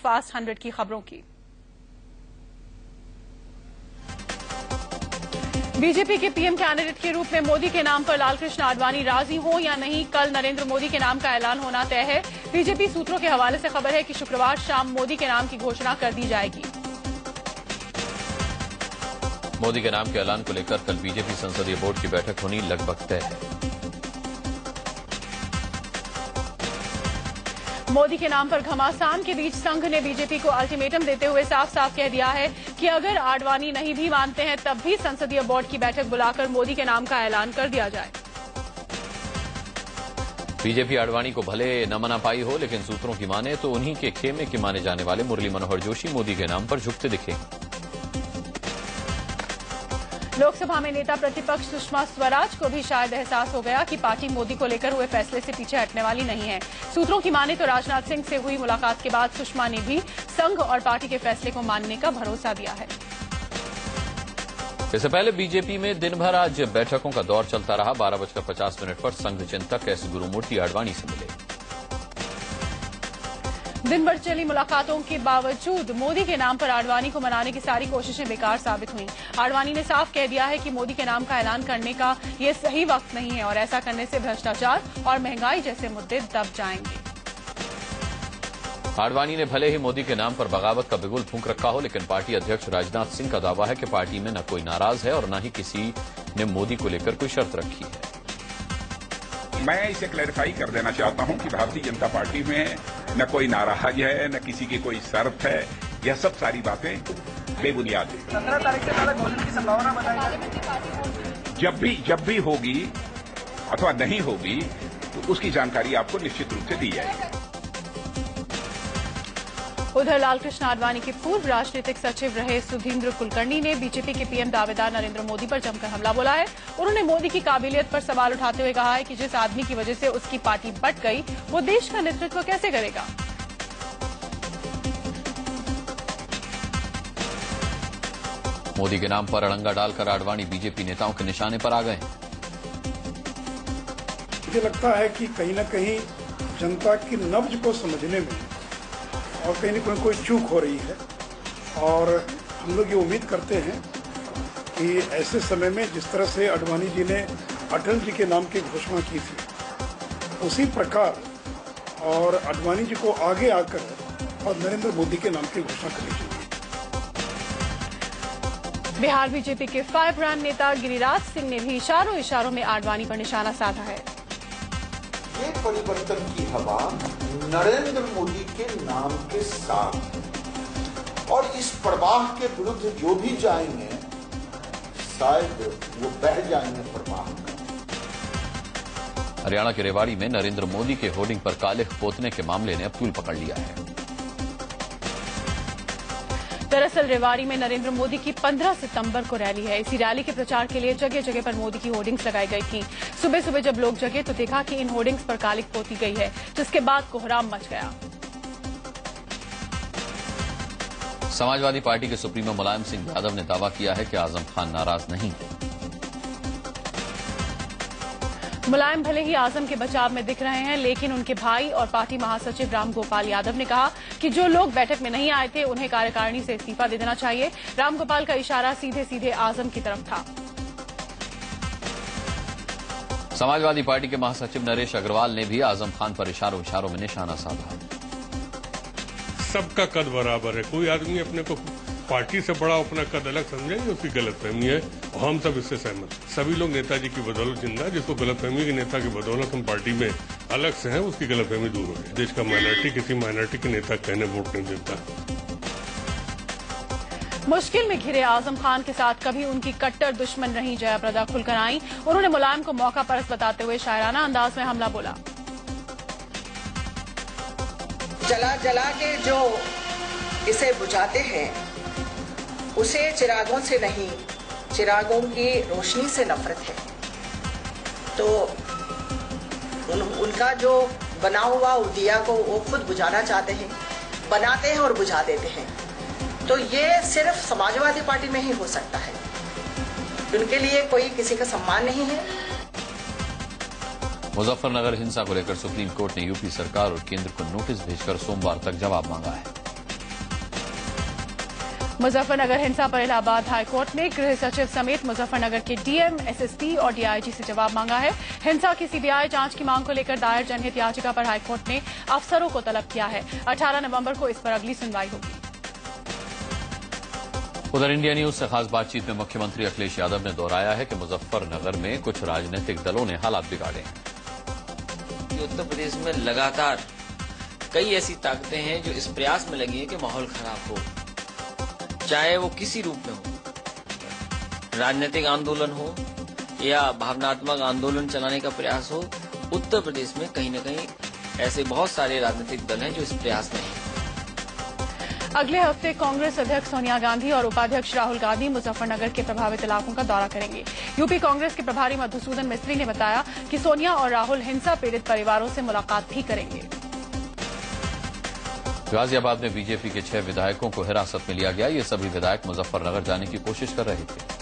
Fast 100 की खबरों की। बीजेपी के पीएम कैंडिडेट के रूप में मोदी के नाम पर लालकृष्ण आडवाणी राजी हो या नहीं, कल नरेंद्र मोदी के नाम का ऐलान होना तय है। बीजेपी सूत्रों के हवाले से खबर है कि शुक्रवार शाम मोदी के नाम की घोषणा कर दी जाएगी। मोदी के नाम के ऐलान को लेकर कल बीजेपी संसदीय बोर्ड की बैठक होनी लगभग तय है। मोदी के नाम पर घमासान के बीच संघ ने बीजेपी को अल्टीमेटम देते हुए साफ साफ कह दिया है कि अगर आडवाणी नहीं भी मानते हैं तब भी संसदीय बोर्ड की बैठक बुलाकर मोदी के नाम का ऐलान कर दिया जाए। बीजेपी आडवाणी को भले न मना पाई हो, लेकिन सूत्रों की माने तो उन्हीं के खेमे के माने जाने वाले मुरली मनोहर जोशी मोदी के नाम पर झुकते दिखे। लोकसभा में नेता प्रतिपक्ष सुषमा स्वराज को भी शायद एहसास हो गया कि पार्टी मोदी को लेकर हुए फैसले से पीछे हटने वाली नहीं है। सूत्रों की माने तो राजनाथ सिंह से हुई मुलाकात के बाद सुषमा ने भी संघ और पार्टी के फैसले को मानने का भरोसा दिया है। इससे पहले बीजेपी में दिन भर आज बैठकों का दौर चलता रहा। 12:50 पर संघ चिंतक एस गुरुमूर्ति आडवाणी से मिले। दिन भर चली मुलाकातों के बावजूद मोदी के नाम पर आडवाणी को मनाने की सारी कोशिशें बेकार साबित हुई। आडवाणी ने साफ कह दिया है कि मोदी के नाम का ऐलान करने का ये सही वक्त नहीं है और ऐसा करने से भ्रष्टाचार और महंगाई जैसे मुद्दे दब जाएंगे। आडवाणी ने भले ही मोदी के नाम पर बगावत का बिगुल फूंक रखा हो, लेकिन पार्टी अध्यक्ष राजनाथ सिंह का दावा है कि पार्टी में न कोई नाराज है और न ही किसी ने मोदी को लेकर कोई शर्त रखी है। मैं इसे क्लैरिफाई कर देना चाहता हूं कि भारतीय जनता पार्टी में न कोई नाराज है, न किसी की कोई शर्त है। यह सब सारी बातें बेबुनियाद है। 17 तारीख से पहले घोषणा की संभावना बताई। जब भी होगी अथवा नहीं होगी तो उसकी जानकारी आपको निश्चित रूप से दी जाएगी। उधर लालकृष्ण आडवाणी के पूर्व राजनीतिक सचिव रहे सुधींद्र कुलकर्णी ने बीजेपी के पीएम दावेदार नरेंद्र मोदी पर जमकर हमला बोला है। उन्होंने मोदी की काबिलियत पर सवाल उठाते हुए कहा है कि जिस आदमी की वजह से उसकी पार्टी बंट गई वो देश का नेतृत्व कैसे करेगा। मोदी के नाम पर अड़ंगा डालकर आडवाणी बीजेपी नेताओं के निशाने पर आ गए। मुझे लगता है कि कहीं न कहीं जनता की नब्ज को समझने में और कहीं न कहीं कोई चूक हो रही है और हम लोग ये उम्मीद करते हैं कि ऐसे समय में जिस तरह से आडवाणी जी ने अटल जी के नाम की घोषणा की थी उसी प्रकार और आडवाणी जी को आगे आकर और नरेंद्र मोदी के नाम की घोषणा करनी चाहिए। बिहार बीजेपी के फायर ब्रांड नेता गिरिराज सिंह ने भी इशारों में आडवाणी पर निशाना साधा है। ये परिवर्तन की हवा नरेंद्र मोदी के नाम के साथ और इस प्रवाह के विरुद्ध जो भी जाएंगे शायद वो बह जाएंगे प्रवाह। हरियाणा के रेवाड़ी में नरेंद्र मोदी के होर्डिंग पर काले पोतने के मामले ने अब तूल पकड़ लिया है। दरअसल रेवाड़ी में नरेंद्र मोदी की 15 सितंबर को रैली है। इसी रैली के प्रचार के लिए जगह जगह पर मोदी की होर्डिंग्स लगाई गई थी। सुबह सुबह जब लोग जगे तो देखा कि इन होर्डिंग्स पर कालिक पोती गई है, जिसके बाद कोहराम मच गया। समाजवादी पार्टी के सुप्रीमो मुलायम सिंह यादव ने दावा किया है कि आजम खान नाराज नहीं है। मुलायम भले ही आजम के बचाव में दिख रहे हैं, लेकिन उनके भाई और पार्टी महासचिव रामगोपाल यादव ने कहा कि जो लोग बैठक में नहीं आए थे उन्हें कार्यकारिणी से इस्तीफा दे देना चाहिए। रामगोपाल का इशारा सीधे सीधे आजम की तरफ था। समाजवादी पार्टी के महासचिव नरेश अग्रवाल ने भी आजम खान पर इशारों में निशाना साधा। सबका कद बराबर है, कोई आदमी अपने को पार्टी से बड़ा अपना कद अलग समझेंगे, उसकी गलतफहमी है और हम सब इससे सहमत। सभी लोग नेताजी की बदौलत जिंदा है। जिसको गलतफहमी के नेता की बदौलत हम पार्टी में अलग से हैं, उसकी गलतफहमी दूर हो जाए। देश का माइनॉरिटी किसी माइनॉरिटी के नेता कहने वोट नहीं देता। मुश्किल में घिरे आजम खान के साथ कभी उनकी कट्टर दुश्मन रही जयाप्रदा खुलकर आई। उन्होंने मुलायम को मौका परस्त बताते हुए शायराना अंदाज में हमला बोला। जला जला के जो इसे बुझाते हैं उसे चिरागों से नहीं, चिरागों की रोशनी से नफरत है। तो उनका जो बना हुआ दिया को वो खुद बुझाना चाहते हैं, बनाते हैं और बुझा देते हैं। तो ये सिर्फ समाजवादी पार्टी में ही हो सकता है। उनके लिए कोई किसी का सम्मान नहीं है। मुजफ्फरनगर हिंसा को लेकर सुप्रीम कोर्ट ने यूपी सरकार और केंद्र को नोटिस भेजकर सोमवार तक जवाब मांगा है। मुजफ्फरनगर हिंसा पर इलाहाबाद हाईकोर्ट ने गृह सचिव समेत मुजफ्फरनगर के डीएम, एसएसपी और डीआईजी से जवाब मांगा है। हिंसा की सीबीआई जांच की मांग को लेकर दायर जनहित याचिका पर हाईकोर्ट ने अफसरों को तलब किया है। 18 नवंबर को इस पर अगली सुनवाई होगी। उधर इंडिया न्यूज से खास बातचीत में मुख्यमंत्री अखिलेश यादव ने दोहराया है कि मुजफ्फरनगर में कुछ राजनीतिक दलों ने हालात बिगाड़े हैं। उत्तर प्रदेश में लगातार कई ऐसी ताकतें हैं जो इस प्रयास में लगी हैं कि माहौल खराब हो, चाहे वो किसी रूप में हो, राजनीतिक आंदोलन हो या भावनात्मक आंदोलन चलाने का प्रयास हो। उत्तर प्रदेश में कहीं न कहीं ऐसे बहुत सारे राजनीतिक दल हैं जो इस प्रयास में हैं। अगले हफ्ते कांग्रेस अध्यक्ष सोनिया गांधी और उपाध्यक्ष राहुल गांधी मुजफ्फरनगर के प्रभावित इलाकों का दौरा करेंगे। यूपी कांग्रेस के प्रभारी मधुसूदन मिस्त्री ने बताया कि सोनिया और राहुल हिंसा पीड़ित परिवारों से मुलाकात भी करेंगे। गाजियाबाद में बीजेपी के 6 विधायकों को हिरासत में लिया गया। ये सभी विधायक मुजफ्फरनगर जाने की कोशिश कर रहे थे।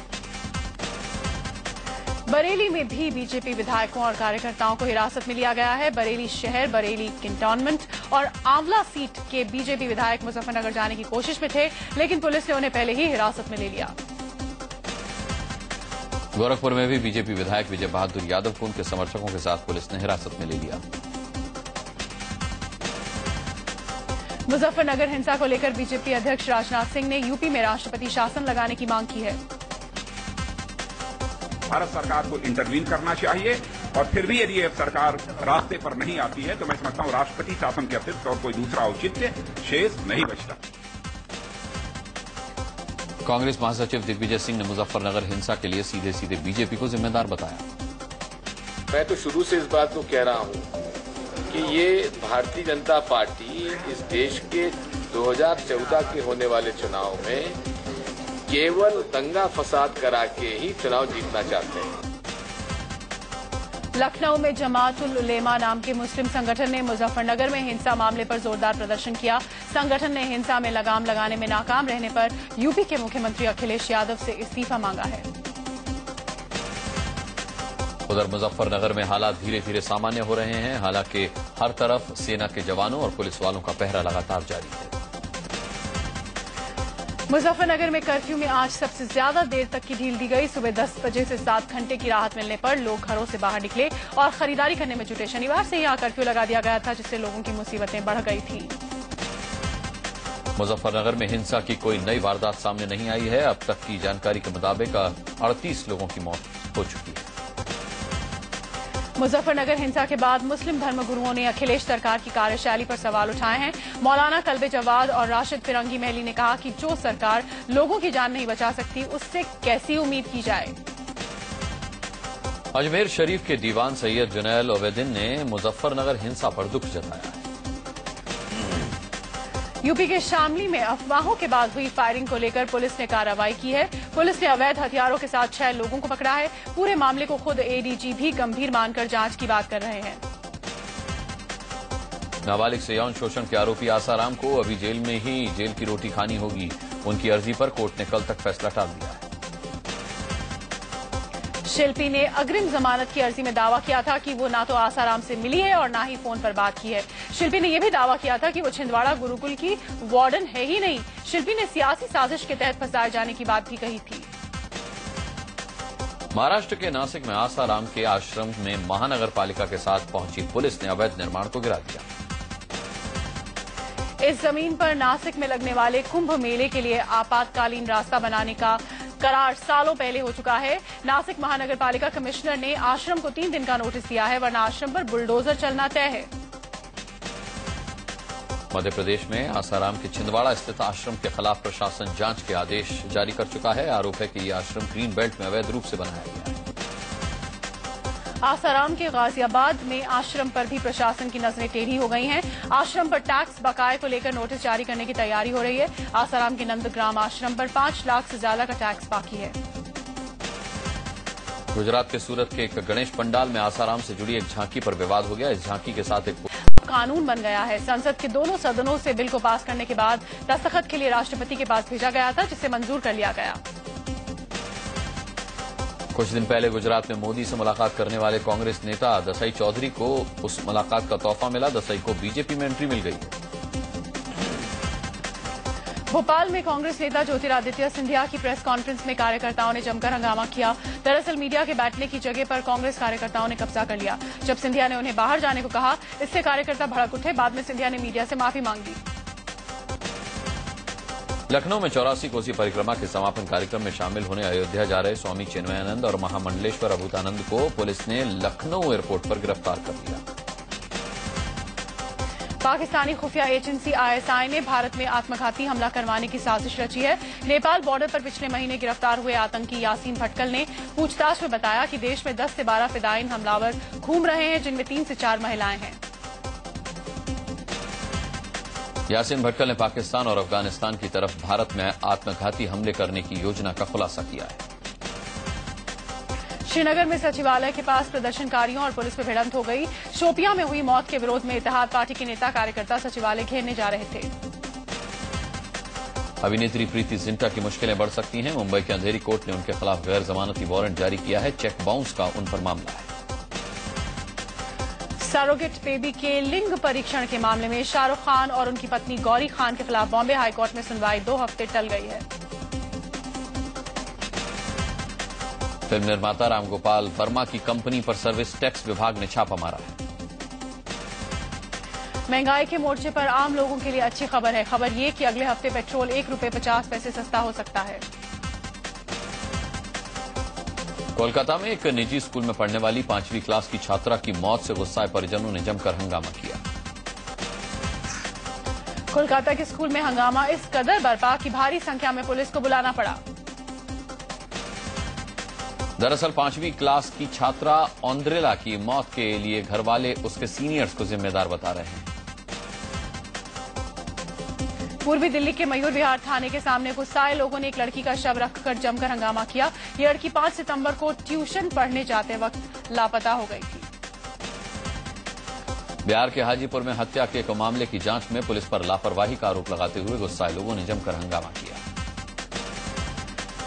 बरेली में भी बीजेपी विधायकों और कार्यकर्ताओं को हिरासत में लिया गया है। बरेली शहर, बरेली कैंटोनमेंट और आंवला सीट के बीजेपी विधायक मुजफ्फरनगर जाने की कोशिश में थे, लेकिन पुलिस ने उन्हें पहले ही हिरासत में ले लिया। गोरखपुर में भी बीजेपी विधायक विजय बहादुर यादव को उनके समर्थकों के साथ पुलिस ने हिरासत में ले लिया। मुजफ्फरनगर हिंसा को लेकर बीजेपी अध्यक्ष राजनाथ सिंह ने यूपी में राष्ट्रपति शासन लगाने की मांग की है। भारत सरकार को इंटरवीन करना चाहिए और फिर भी यदि सरकार रास्ते पर नहीं आती है तो मैं समझता हूं राष्ट्रपति शासन के अतिरिक्त और कोई दूसरा औचित्य शेष नहीं बचता। कांग्रेस महासचिव दिग्विजय सिंह ने मुजफ्फरनगर हिंसा के लिए सीधे सीधे बीजेपी को जिम्मेदार बताया। मैं तो शुरू से इस बात को कह रहा हूं कि ये भारतीय जनता पार्टी इस देश के 2014 के होने वाले चुनाव में केवल दंगा फसाद करा के ही चुनाव जीतना चाहते हैं। लखनऊ में जमातुल उलेमा नाम के मुस्लिम संगठन ने मुजफ्फरनगर में हिंसा मामले पर जोरदार प्रदर्शन किया। संगठन ने हिंसा में लगाम लगाने में नाकाम रहने पर यूपी के मुख्यमंत्री अखिलेश यादव से इस्तीफा मांगा है। उधर मुजफ्फरनगर में हालात धीरे धीरे सामान्य हो रहे हैं। हालांकि हर तरफ सेना के जवानों और पुलिस वालों का पहरा लगातार जारी है। मुजफ्फरनगर में कर्फ्यू में आज सबसे ज्यादा देर तक की ढील दी गई। सुबह 10 बजे से 7 घंटे की राहत मिलने पर लोग घरों से बाहर निकले और खरीदारी करने में जुटे। शनिवार से यहां कर्फ्यू लगा दिया गया था, जिससे लोगों की मुसीबतें बढ़ गई थी। मुजफ्फरनगर में हिंसा की कोई नई वारदात सामने नहीं आई है। अब तक की जानकारी के मुताबिक 38 लोगों की मौत हो चुकी है। मुजफ्फरनगर हिंसा के बाद मुस्लिम धर्मगुरुओं ने अखिलेश सरकार की कार्यशैली पर सवाल उठाए हैं। मौलाना कल्बे जवाद और राशिद फिरंगी महली ने कहा कि जो सरकार लोगों की जान नहीं बचा सकती, उससे कैसी उम्मीद की जाए। अजमेर शरीफ के दीवान सैयद जुनैल ओबैदीन ने मुजफ्फरनगर हिंसा पर दुख जताया है। यूपी के शामली में अफवाहों के बाद हुई फायरिंग को लेकर पुलिस ने कार्रवाई की है। पुलिस ने अवैध हथियारों के साथ 6 लोगों को पकड़ा है। पूरे मामले को खुद एडीजी भी गंभीर मानकर जांच की बात कर रहे हैं। नाबालिग से यौन शोषण के आरोपी आसाराम को अभी जेल में ही जेल की रोटी खानी होगी। उनकी अर्जी पर कोर्ट ने कल तक फैसला टाल दिया है। शिल्पी ने अग्रिम जमानत की अर्जी में दावा किया था कि वो ना तो आसाराम से मिली है और ना ही फोन पर बात की है। शिल्पी ने यह भी दावा किया था कि वो छिंदवाड़ा गुरुकुल की वार्डन है ही नहीं। शिल्पी ने सियासी साजिश के तहत फंसाए जाने की बात भी कही थी। महाराष्ट्र के नासिक में आसाराम के आश्रम में महानगर पालिका के साथ पहुंची पुलिस ने अवैध निर्माण को गिरा दिया। इस जमीन पर नासिक में लगने वाले कुंभ मेले के लिए आपातकालीन रास्ता बनाने का करार सालों पहले हो चुका है। नासिक महानगर पालिका कमिश्नर ने आश्रम को 3 दिन का नोटिस दिया है, वरना आश्रम पर बुलडोजर चलना तय है। मध्य प्रदेश में आसाराम के छिंदवाड़ा स्थित आश्रम के खिलाफ प्रशासन जांच के आदेश जारी कर चुका है। आरोप है कि ये आश्रम ग्रीन बेल्ट में अवैध रूप से बनाया गया है। आसाराम के गाजियाबाद में आश्रम पर भी प्रशासन की नजरें टेढ़ी हो गई हैं। आश्रम पर टैक्स बकाये को लेकर नोटिस जारी करने की तैयारी हो रही है। आसाराम के नंदग्राम आश्रम पर 5 लाख से ज्यादा का टैक्स बाकी है। गुजरात के सूरत के एक गणेश पंडाल में आसाराम से जुड़ी एक झांकी पर विवाद हो गया। इस झांकी के साथ एक कानून बन गया है। संसद के दोनों सदनों से बिल को पास करने के बाद दस्तखत के लिए राष्ट्रपति के पास भेजा गया था, जिसे मंजूर कर लिया गया। कुछ दिन पहले गुजरात में मोदी से मुलाकात करने वाले कांग्रेस नेता दसाई चौधरी को उस मुलाकात का तोहफा मिला। दसाई को बीजेपी में एंट्री मिल गई। भोपाल में कांग्रेस नेता ज्योतिरादित्य सिंधिया की प्रेस कॉन्फ्रेंस में कार्यकर्ताओं ने जमकर हंगामा किया। दरअसल मीडिया के बैठने की जगह पर कांग्रेस कार्यकर्ताओं ने कब्जा कर लिया। जब सिंधिया ने उन्हें बाहर जाने को कहा, इससे कार्यकर्ता भड़क उठे। बाद में सिंधिया ने मीडिया से माफी मांग ली। लखनऊ में 84 कोसी परिक्रमा के समापन कार्यक्रम में शामिल होने अयोध्या जा रहे स्वामी चिन्मयानंद और महामंडलेश्वर अभूतानंद को पुलिस ने लखनऊ एयरपोर्ट पर गिरफ्तार कर लिया। पाकिस्तानी खुफिया एजेंसी ISI ने भारत में आत्मघाती हमला करवाने की साजिश रची है। नेपाल बॉर्डर पर पिछले महीने गिरफ्तार हुए आतंकी यासीन भटकल ने पूछताछ में बताया कि देश में 10 से 12 फिदायीन हमलावर घूम रहे हैं, जिनमें 3 से 4 महिलाएं हैं। यासीन भटकल ने पाकिस्तान और अफगानिस्तान की तरफ भारत में आत्मघाती हमले करने की योजना का खुलासा किया है। श्रीनगर में सचिवालय के पास प्रदर्शनकारियों और पुलिस में भिड़ंत हो गई। शोपियां में हुई मौत के विरोध में इत्तेहाद पार्टी के नेता कार्यकर्ता सचिवालय घेरने जा रहे थे। अभिनेत्री प्रीति जिंटा की मुश्किलें बढ़ सकती हैं। मुंबई के अंधेरी कोर्ट ने उनके खिलाफ गैर जमानती वारंट जारी किया है। चेक बाउंस का उन पर मामला है। सरोगेट बेबी के लिंग परीक्षण के मामले में शाहरुख खान और उनकी पत्नी गौरी खान के खिलाफ बॉम्बे हाईकोर्ट में सुनवाई 2 हफ्ते टल गई है। फिल्म निर्माता रामगोपाल वर्मा की कंपनी पर सर्विस टैक्स विभाग ने छापा मारा है। महंगाई के मोर्चे पर आम लोगों के लिए अच्छी खबर है। खबर ये कि अगले हफ्ते पेट्रोल ₹1.50 सस्ता हो सकता है। कोलकाता में एक निजी स्कूल में पढ़ने वाली 5वीं क्लास की छात्रा की मौत से गुस्साए परिजनों ने जमकर हंगामा किया। कोलकाता के स्कूल में हंगामा इस कदर बरपा कि भारी संख्या में पुलिस को बुलाना पड़ा। दरअसल 5वीं क्लास की छात्रा ऑन्ड्रेला की मौत के लिए घरवाले उसके सीनियर्स को जिम्मेदार बता रहे हैं। पूर्वी दिल्ली के मयूर विहार थाने के सामने गुस्साए लोगों ने एक लड़की का शव रखकर जमकर हंगामा किया। ये लड़की 5 सितंबर को ट्यूशन पढ़ने जाते वक्त लापता हो गई थी। बिहार के हाजीपुर में हत्या के एक मामले की जांच में पुलिस पर लापरवाही का आरोप लगाते हुए गुस्साए लोगों ने जमकर हंगामा किया।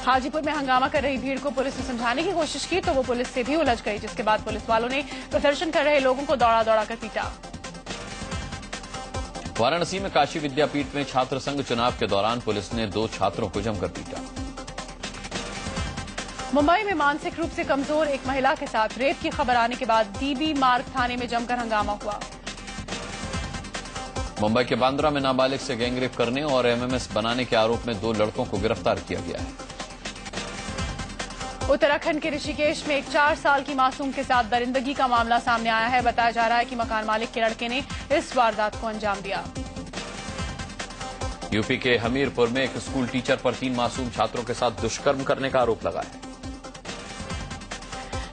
हाजीपुर में हंगामा कर रही भीड़ को पुलिस ने समझाने की कोशिश की तो वो पुलिस से भी उलझ गई, जिसके बाद पुलिस वालों ने प्रदर्शन कर रहे लोगों को दौड़ा दौड़ा कर पीटा। वाराणसी में काशी विद्यापीठ में छात्र संघ चुनाव के दौरान पुलिस ने 2 छात्रों को जमकर पीटा। मुंबई में मानसिक रूप से कमजोर एक महिला के साथ रेप की खबर आने के बाद DB मार्ग थाने में जमकर हंगामा हुआ। मुंबई के बांद्रा में नाबालिग से गैंगरेप करने और MMS बनाने के आरोप में 2 लड़कों को गिरफ्तार किया गया है। उत्तराखंड के ऋषिकेश में एक 4 साल की मासूम के साथ दरिंदगी का मामला सामने आया है। बताया जा रहा है कि मकान मालिक के लड़के ने इस वारदात को अंजाम दिया। यूपी के हमीरपुर में एक स्कूल टीचर पर 3 मासूम छात्रों के साथ दुष्कर्म करने का आरोप लगा है।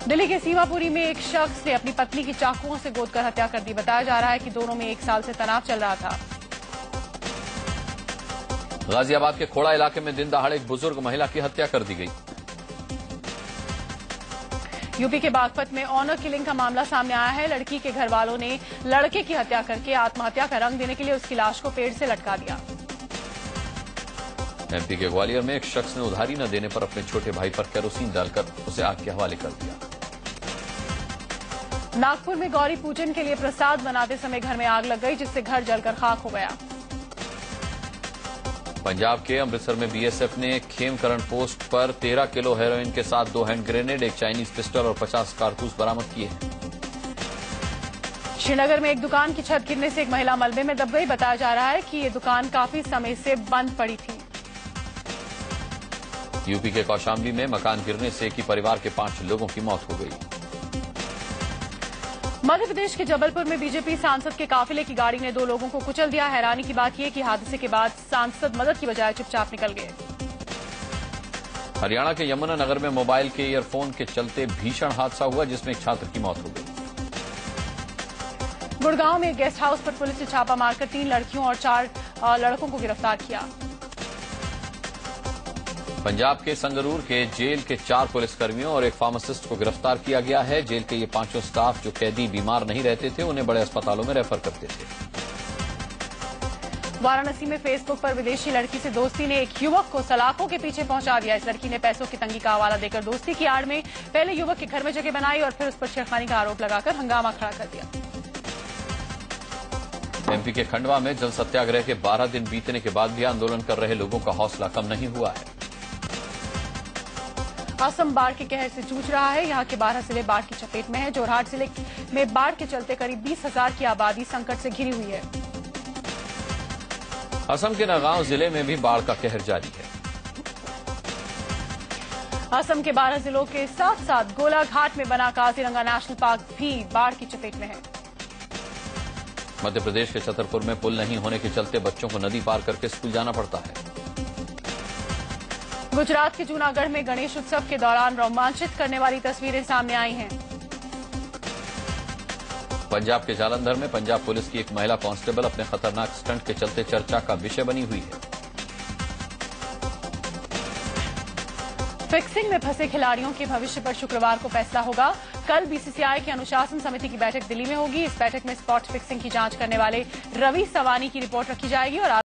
दिल्ली के सीमापुरी में एक शख्स ने अपनी पत्नी की चाकुओं से गोदकर हत्या कर दी। बताया जा रहा है कि दोनों में 1 साल से तनाव चल रहा था। गाजियाबाद के खोड़ा इलाके में दिन दहाड़े एक बुजुर्ग महिला की हत्या कर दी गई। यूपी के बागपत में ऑनर किलिंग का मामला सामने आया है। लड़की के घर वालों ने लड़के की हत्या करके आत्महत्या का रंग देने के लिए उसकी लाश को पेड़ से लटका दिया। MP के ग्वालियर में एक शख्स ने उधारी न देने पर अपने छोटे भाई पर केरोसिन डालकर उसे आग के हवाले कर दिया। नागपुर में गौरी पूजन के लिए प्रसाद बनाते समय घर में आग लग गई, जिससे घर जलकर खाक हो गया। पंजाब के अमृतसर में BSF ने खेमकरण पोस्ट पर 13 किलो हेरोइन के साथ 2 हैंड ग्रेनेड, एक चाइनीज पिस्टल और 50 कारतूस बरामद किए हैं। श्रीनगर में एक दुकान की छत गिरने से एक महिला मलबे में दब गई। बताया जा रहा है कि ये दुकान काफी समय से बंद पड़ी थी। यूपी के कौशाम्बी में मकान गिरने से एक ही परिवार के 5 लोगों की मौत हो गई। मध्य प्रदेश के जबलपुर में बीजेपी सांसद के काफिले की गाड़ी ने 2 लोगों को कुचल दिया। हैरानी की बात यह कि हादसे के बाद सांसद मदद की बजाय चुपचाप निकल गए। हरियाणा के यमुनानगर में मोबाइल के ईयरफोन के चलते भीषण हादसा हुआ, जिसमें एक छात्र की मौत हो गई। गुड़गांव में एक गेस्ट हाउस पर पुलिस ने छापा मारकर 3 लड़कियों और 4 लड़कों को गिरफ्तार किया। पंजाब के संगरूर के जेल के 4 पुलिसकर्मियों और एक फार्मासिस्ट को गिरफ्तार किया गया है। जेल के ये 5 स्टाफ जो कैदी बीमार नहीं रहते थे, उन्हें बड़े अस्पतालों में रेफर करते थे। वाराणसी में फेसबुक पर विदेशी लड़की से दोस्ती ने एक युवक को सलाखों के पीछे पहुंचा दिया। इस लड़की ने पैसों की तंगी का हवाला देकर दोस्ती की आड़ में पहले युवक के घर में जगह बनाई और फिर उस पर छेड़खानी का आरोप लगाकर हंगामा खड़ा कर दिया। एमपी के खंडवा में जल सत्याग्रह के 12 दिन बीतने के बाद भी आंदोलन कर रहे लोगों का हौसला कम नहीं हुआ है। असम बाढ़ के कहर से जूझ रहा है। यहाँ के 12 जिले बाढ़ की चपेट में है। जोरहाट जिले में बाढ़ के चलते करीब 20,000 की आबादी संकट से घिरी हुई है। असम के नगांव जिले में भी बाढ़ का कहर जारी है। असम के 12 जिलों के साथ साथ गोलाघाट में बना काजीरंगा नेशनल पार्क भी बाढ़ की चपेट में है। मध्य प्रदेश के छतरपुर में पुल नहीं होने के चलते बच्चों को नदी पार करके स्कूल जाना पड़ता है। गुजरात के जूनागढ़ में गणेश उत्सव के दौरान रोमांचित करने वाली तस्वीरें सामने आई हैं। पंजाब के जालंधर में पंजाब पुलिस की एक महिला कांस्टेबल अपने खतरनाक स्टंट के चलते चर्चा का विषय बनी हुई है। फिक्सिंग में फंसे खिलाड़ियों के भविष्य पर शुक्रवार को फैसला होगा। कल बीसीसीआई की अनुशासन समिति की बैठक दिल्ली में होगी। इस बैठक में स्पॉट फिक्सिंग की जांच करने वाले रवि सवानी की रिपोर्ट रखी जाएगी और